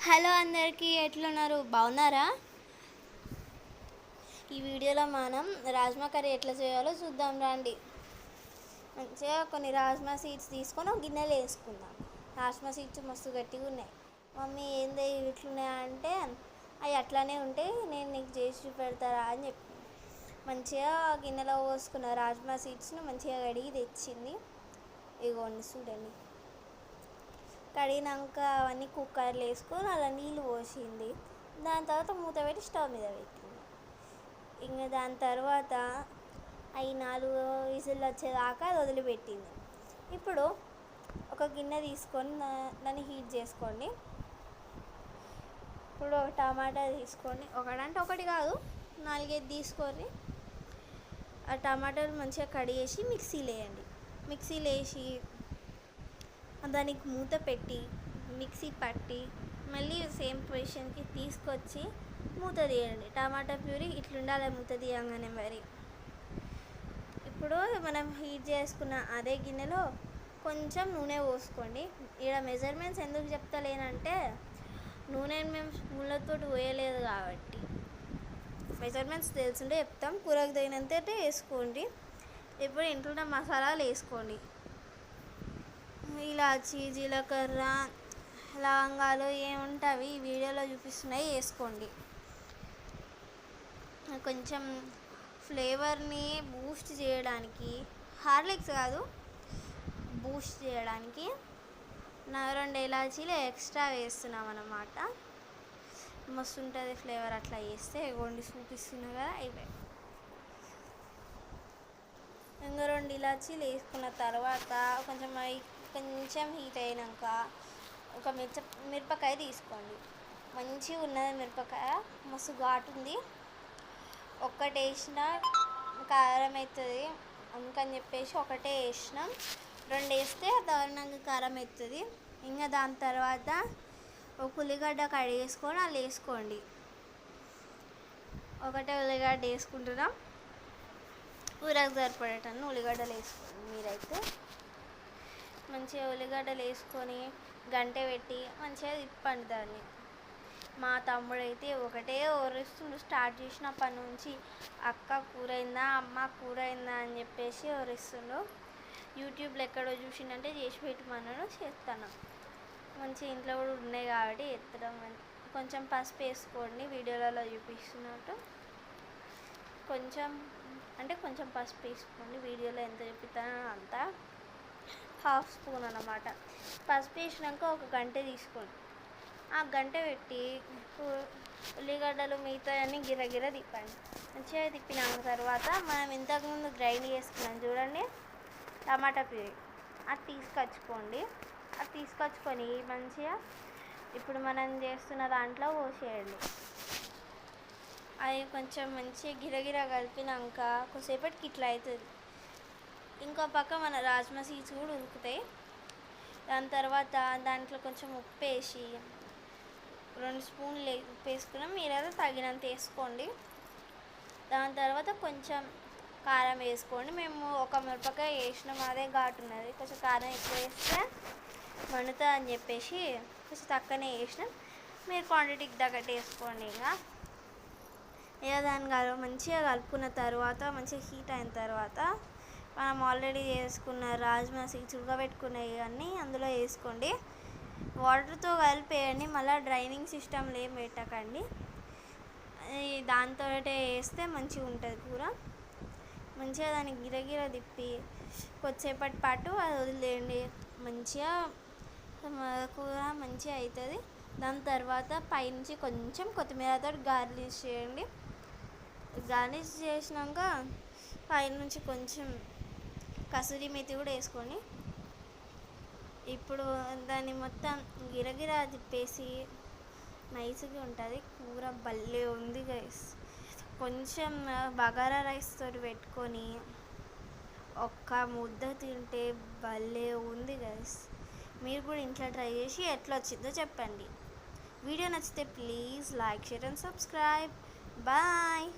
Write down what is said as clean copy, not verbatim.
Hello అందరికీ, ఎట్లున్నారు? బాగున్నారా? ఈ వీడియోలో మనం రాజ్మా కర్రీ ఎట్లా చేయాలో చూద్దాం రండి. మంచిగా కొన్ని రాజ్మా సీడ్స్ తీసుకొని ఒక గిన్నెలో వేసుకుందాం. రాజ్మా సీడ్స్ మస్తు గట్టిగా ఉన్నాయి. మమ్మీ ఏంది ఇట్లున్నాయా అంటే అవి అట్లానే ఉంటే నేను నీకు చేసి పెడతారా అని చెప్పి మంచిగా గిన్నెలో పోసుకున్న రాజ్మా సీడ్స్ని మంచిగా కడిగి తెచ్చింది. ఇగోండి చూడండి. కడిగినాక అవన్నీ కుక్కర్లో వేసుకొని అలా నీళ్ళు పోసింది. దాని తర్వాత మూత పెట్టి స్టవ్ మీద పెట్టింది. ఇంకా దాని తర్వాత అవి 4 విజిల్లు వచ్చేదాకా అది వదిలిపెట్టింది. ఇప్పుడు ఒక గిన్నె తీసుకొని దాన్ని హీట్ చేసుకోండి. ఇప్పుడు ఒక టమాటా తీసుకోండి. ఒకటంటే ఒకటి కాదు, 4-5 తీసుకొని ఆ టమాటాలు మంచిగా కడిగేసి మిక్సీలో వేయండి. మిక్సీలో వేసి దానికి మూత పెట్టి మిక్సీ పట్టి మళ్ళీ సేమ్ పొజిషన్కి తీసుకొచ్చి మూత తీయండి. టమాటా ప్యూరీ ఇట్లుండాలి మూత తీయంగానే. మరి ఇప్పుడు మనం హీట్ చేసుకున్న అదే గిన్నెలో కొంచెం నూనె పోసుకోండి. ఇక్కడ మెజర్మెంట్స్ ఎందుకు చెప్తలేనంటే నూనెని మేము స్పూన్లతో పోయలేదు కాబట్టి మెజర్మెంట్స్ తెలుసుంటే చెప్తాం. కూరకు తగినంత వేసుకోండి. ఇప్పుడు ఇంట్లో మసాలాలు వేసుకోండి. ఇలాచి, జీలకర్ర, లవంగాలు ఏముంటావి ఈ వీడియోలో చూపిస్తున్నాయి వేసుకోండి. కొంచెం ఫ్లేవర్ని బూస్ట్ చేయడానికి, హార్లిక్స్ కాదు బూస్ట్ చేయడానికి 2 ఇలాచీలు ఎక్స్ట్రా వేస్తున్నాం అన్నమాట. మస్తు ఉంటుంది ఫ్లేవర్ అట్లా వేస్తే. ఇవ్వండి చూపిస్తున్నా కదా, ఇవే ఇంకా 2 ఇలాచీలు వేసుకున్న తర్వాత కొంచెం హీట్ అయినాక ఒక మిరపకాయ తీసుకోండి. మంచిగా ఉన్నది మిరపకాయ, మస్తు ఘాటు ఉంది. ఒక్కటి వేసినా కారం అవుతుంది అందుకని చెప్పేసి ఒకటే వేసినాం. 2 వేస్తే దారుణంగా కారం అవుతుంది. ఇంకా దాని తర్వాత ఒక ఉల్లిగడ్డ కడిగేసుకొని అలా వేసుకోండి. ఒకటే ఉల్లిగడ్డ వేసుకుంటున్నాం. కూరకు సరిపడేటన్ని ఉల్లిగడ్డలు వేసుకోండి. మీరైతే మంచిగా ఉల్లిగడ్డలు వేసుకొని గంటె పెట్టి మంచిగా తిప్పండి దాన్ని. మా తమ్ముడైతే ఒకటే ఒరిస్తుండు. స్టార్ట్ చేసినప్పటి నుంచి అక్క కూర అయిందా, అమ్మ కూర అయిందా అని చెప్పేసి ఒరిస్తుండు. యూట్యూబ్లో ఎక్కడో చూసిందంటే చేసి పెట్టమన్నాడు, చేస్తాను. మంచి ఇంట్లో కూడా ఉన్నాయి కాబట్టి ఎత్తడం. కొంచెం పసుపు వేసుకోండి, వీడియోలలో చూపిస్తున్నట్టు. కొంచెం పసుపు వేసుకోండి. వీడియోలో ఎంత చూపిస్తానో అంత, 1/2 స్పూన్ అన్నమాట. పసుపు వేసినాక ఒక గంటె తీసుకోండి. ఆ గంటె పెట్టి ఉల్లిగడ్డలు మిగతా అన్నీ గిరగిర తిప్పండి. మంచిగా తిప్పిన తర్వాత మనం ఇంతకుముందు గ్రైండ్ చేసుకున్నాం చూడండి టమాటా ప్యూరీ, అది తీసుకొచ్చుకోండి. అది తీసుకొచ్చుకొని మంచిగా ఇప్పుడు మనం చేస్తున్న దాంట్లో పోసేయండి. అది కొంచెం మంచిగా గిరగిర కలిపినాక కొద్దిసేపటికి ఇట్లా అవుతుంది. ఇంకో పక్క మన రాజ్మా సీడ్స్ కూడా ఉడుకుతాయి. దాని తర్వాత దాంట్లో కొంచెం ఉప్పు వేసి 2 స్పూన్లు ఉప్పు వేసుకున్నాం. మీరైతే తగినంత వేసుకోండి. దాని తర్వాత కొంచెం కారం వేసుకోండి. మేము ఒక మిరపకాయ వేసినాం, అదే ఘాటు ఉన్నది. కొంచెం కారం ఎక్కువ వేస్తే మండుతుంది అని చెప్పేసి కొంచెం తక్కువనే వేసినాం. మీరు క్వాంటిటీకి తగ్గట్టు వేసుకోండి. ఇక దాన్ని మంచిగా కలుపుకున్న తర్వాత మంచిగా హీట్ అయిన తర్వాత మనం ఆల్రెడీ చేసుకున్న రాజ్మా సీడ్స్ ఉడకబెట్టుకున్నవి అన్నీ అందులో వేసుకోండి. వాటర్తో కలిపేయండి, మళ్ళీ డ్రైనింగ్ సిస్టమ్లో ఏం పెట్టకండి. దాంతో వేస్తే మంచిగా ఉంటుంది కూర. మంచిగా దాన్ని గిరగిర తిప్పి కొద్దిసేపటి పాటు అది వదిలేయండి. మంచిగా కూర మంచిగా అవుతుంది. దాని తర్వాత పైనుంచి కొంచెం కొత్తిమీరతో గార్నిష్ చేయండి. గార్నిష్ చేసినాక పైనుంచి కొంచెం కసూరి మేతి కూడా వేసుకొని ఇప్పుడు దాన్ని మొత్తం గిరగిరా తిప్పేసి నైస్గా ఉంటుంది కూర. భలే ఉంది గైస్. కొంచెం బగారా రైస్ తోటి పెట్టుకొని ఒక్క ముద్ద తింటే భలే ఉంది గైస్. మీరు కూడా ఇంట్లో ట్రై చేసి ఎట్లా వచ్చిందో చెప్పండి. వీడియో నచ్చితే please like, share and subscribe. Bye.